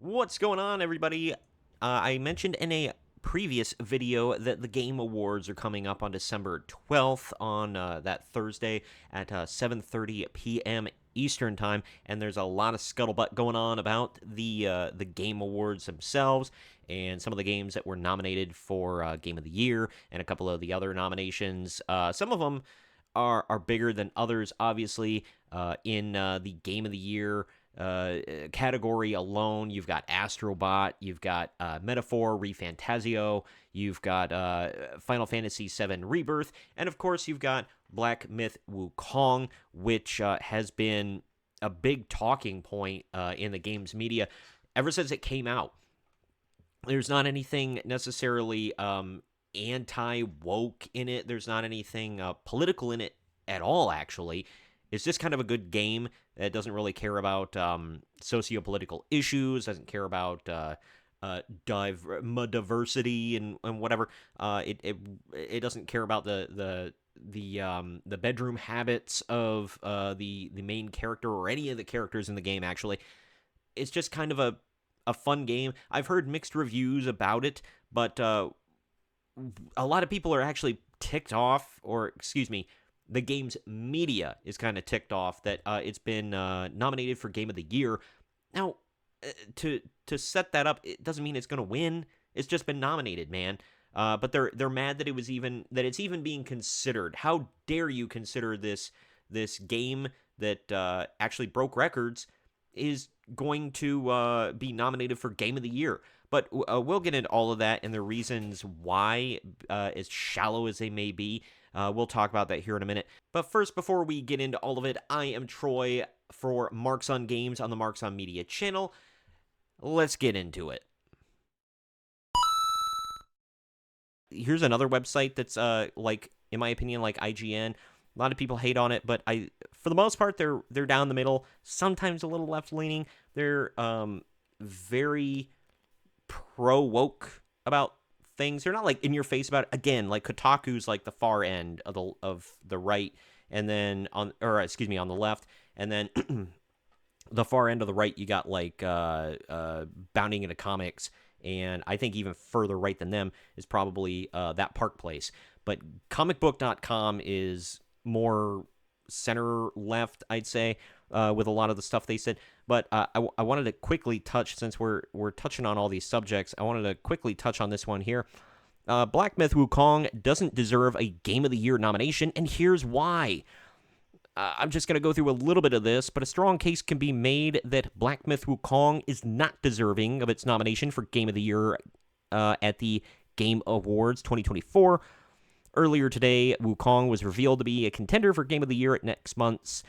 What's going on, everybody? I mentioned in a previous video that the Game Awards are coming up on December 12th on that Thursday at 7:30 p.m. Eastern Time, and there's a lot of scuttlebutt going on about the Game Awards themselves and some of the games that were nominated for Game of the Year and a couple of the other nominations. Some of them are bigger than others, obviously. In the Game of the Year category alone, you've got Astrobot, you've got Metaphor, ReFantazio, you've got Final Fantasy VII Rebirth, and of course you've got Black Myth Wukong, which has been a big talking point in the games media ever since it came out. There's not anything necessarily anti-woke in it. There's not anything political in it at all, actually. It's just kind of a good game that doesn't really care about socio-political issues, doesn't care about diversity and whatever. It doesn't care about the bedroom habits of the main character or any of the characters in the game. Actually, it's just kind of a fun game. I've heard mixed reviews about it, but a lot of people are actually ticked off, or excuse me, the game's media is kind of ticked off that it's been nominated for Game of the Year. Now, to set that up, it doesn't mean it's going to win. It's just been nominated, man. But they're mad that it's even being considered. How dare you consider this game that actually broke records is going to be nominated for Game of the Year? But we'll get into all of that and the reasons why, as shallow as they may be. We'll talk about that here in a minute. But first, before we get into all of it, I am Troy for Marks on Games on the Marks on Media channel. Let's get into it. Here's another website that's like, in my opinion, like IGN. A lot of people hate on it, but for the most part, they're down the middle. Sometimes a little left leaning. They're very pro woke about things. They're not like in your face about it. Again, like Kotaku's like the far end of the right, and then on the left, and then the far end of the right you got like Bounding into Comics, and I think even further right than them is probably that Park Place. But comicbook.com is more center left, I'd say, with a lot of the stuff they said. But I wanted to quickly touch, since we're touching on all these subjects, I wanted to quickly touch on this one here. Black Myth Wukong doesn't deserve a Game of the Year nomination, and here's why. I'm just going to go through a little bit of this, but a strong case can be made that Black Myth Wukong is not deserving of its nomination for Game of the Year at the Game Awards 2024. Earlier today, Wukong was revealed to be a contender for Game of the Year at next month's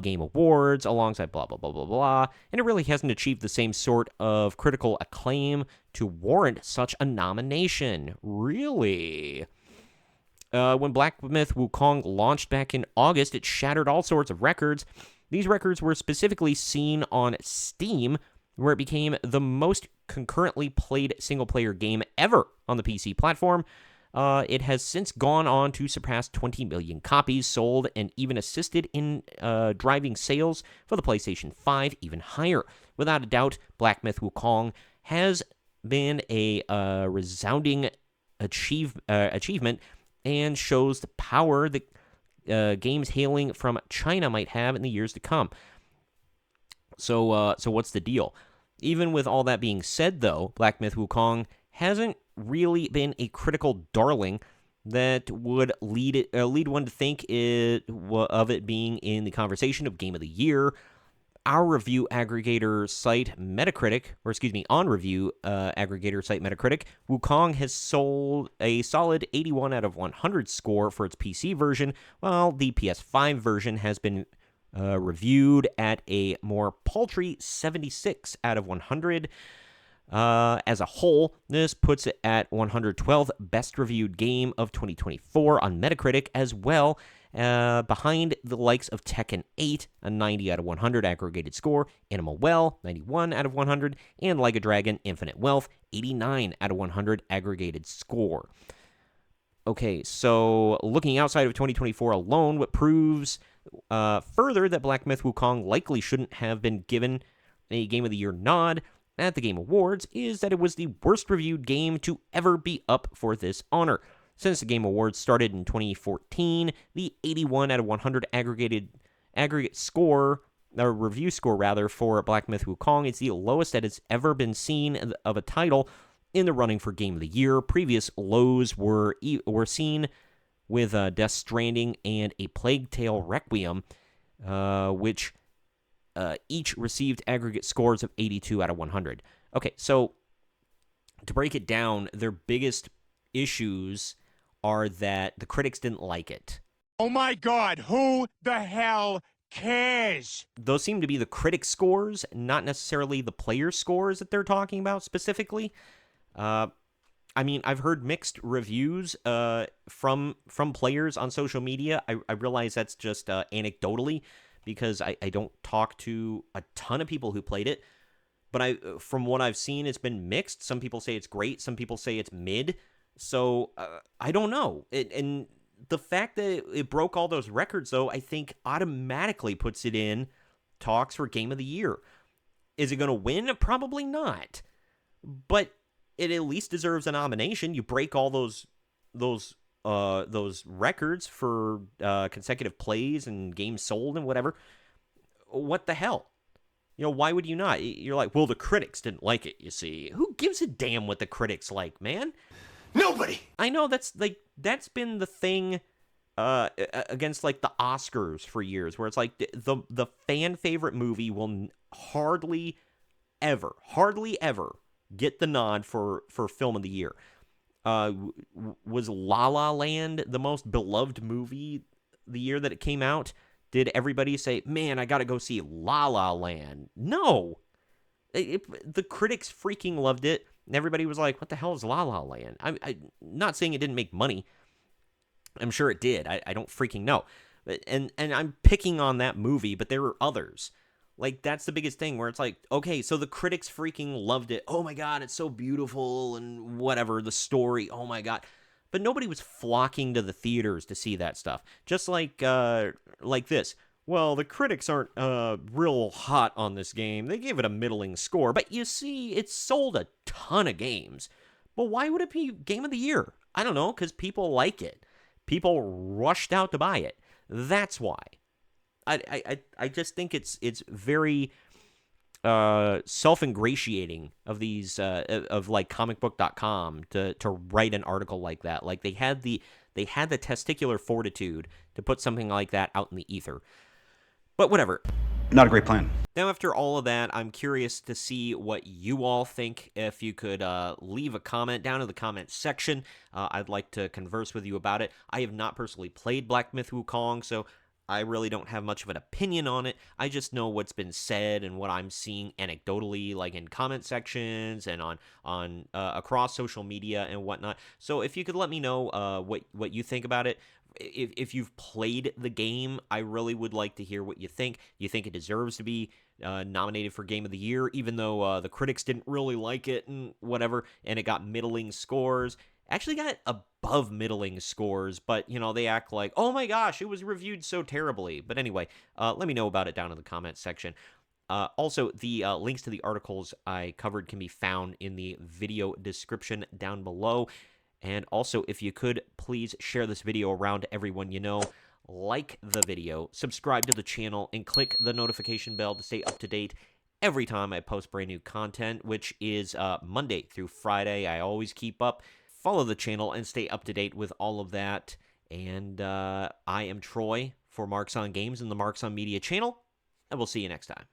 Game Awards, alongside blah, blah, blah, blah, blah, and it really hasn't achieved the same sort of critical acclaim to warrant such a nomination. Really? When Black Myth Wukong launched back in August, it shattered all sorts of records. These records were specifically seen on Steam, where it became the most concurrently played single-player game ever on the PC platform. It has since gone on to surpass 20 million copies sold and even assisted in driving sales for the PlayStation 5 even higher. Without a doubt, Black Myth Wukong has been a resounding achievement and shows the power that games hailing from China might have in the years to come. So what's the deal? Even with all that being said, though, Black Myth Wukong hasn't really been a critical darling that would lead one to think of it being in the conversation of Game of the Year. Our review aggregator site Metacritic, on review aggregator site Metacritic, Wukong has sold a solid 81 out of 100 score for its PC version, while the PS5 version has been reviewed at a more paltry 76 out of 100. As a whole, this puts it at 112th best reviewed game of 2024 on Metacritic, as well, behind the likes of Tekken 8, a 90 out of 100 aggregated score, Animal Well, 91 out of 100, and Like a Dragon Infinite Wealth, 89 out of 100 aggregated score. Okay, so looking outside of 2024 alone, what proves further that Black Myth Wukong likely shouldn't have been given a Game of the Year nod at the Game Awards is that it was the worst reviewed game to ever be up for this honor. Since the Game Awards started in 2014, the 81 out of 100 aggregate score, or review score rather, for Black Myth Wukong is the lowest that has ever been seen of a title in the running for Game of the Year. Previous lows were seen with Death Stranding and A Plague Tale Requiem, which each received aggregate scores of 82 out of 100. Okay, so to break it down, their biggest issues are that the critics didn't like it. Oh my God, who the hell cares? Those seem to be the critic scores, not necessarily the player scores that they're talking about specifically. I mean, I've heard mixed reviews from players on social media. I realize that's just anecdotally because I don't talk to a ton of people who played it. But from what I've seen, it's been mixed. Some people say it's great. Some people say it's mid. So I don't know. And the fact that it broke all those records, though, I think automatically puts it in talks for Game of the Year. Is it going to win? Probably not. But it at least deserves a nomination. You break all those records for consecutive plays and games sold and whatever. What the hell? You know, why would you not? You're like, well, the critics didn't like it, you see. Who gives a damn what the critics like, man? Nobody! I know that's been the thing against like the Oscars for years, where it's like the fan favorite movie will hardly ever get the nod for film of the year. Was La La Land the most beloved movie the year that it came out? Did everybody say, man, I gotta go see La La Land? No. The critics freaking loved it, and everybody was like, what the hell is La La Land? I'm not saying it didn't make money. I'm sure it did. I don't freaking know. And I'm picking on that movie, but there were others. Like, that's the biggest thing, where it's like, okay, so the critics freaking loved it. Oh my God, it's so beautiful and whatever, the story, oh my God. But nobody was flocking to the theaters to see that stuff. Just like this. Well, the critics aren't real hot on this game. They gave it a middling score. But you see, it sold a ton of games. But why would it be Game of the Year? I don't know, because people like it. People rushed out to buy it. That's why. I just think it's very self-ingratiating of these of like comicbook.com to write an article like that. Like they had the testicular fortitude to put something like that out in the ether. But whatever. Not a great plan. Now, after all of that, I'm curious to see what you all think. If you could leave a comment down in the comments section, I'd like to converse with you about it. I have not personally played Black Myth Wukong, so I really don't have much of an opinion on it. I just know what's been said and what I'm seeing anecdotally, like in comment sections and on across social media and whatnot. So if you could let me know what you think about it. If you've played the game, I really would like to hear what you think. Do you think it deserves to be nominated for Game of the Year, even though the critics didn't really like it and whatever, and it got middling scores? Actually got above middling scores, but, you know, they act like, oh my gosh, it was reviewed so terribly. But anyway, let me know about it down in the comments section. Also, the links to the articles I covered can be found in the video description down below. And also, if you could, please share this video around to everyone you know. Like the video, subscribe to the channel, and click the notification bell to stay up to date every time I post brand new content, which is Monday through Friday. I always keep up. Follow the channel and stay up to date with all of that. And I am Troy for Marks on Games and the Marks on Media channel, and we'll see you next time.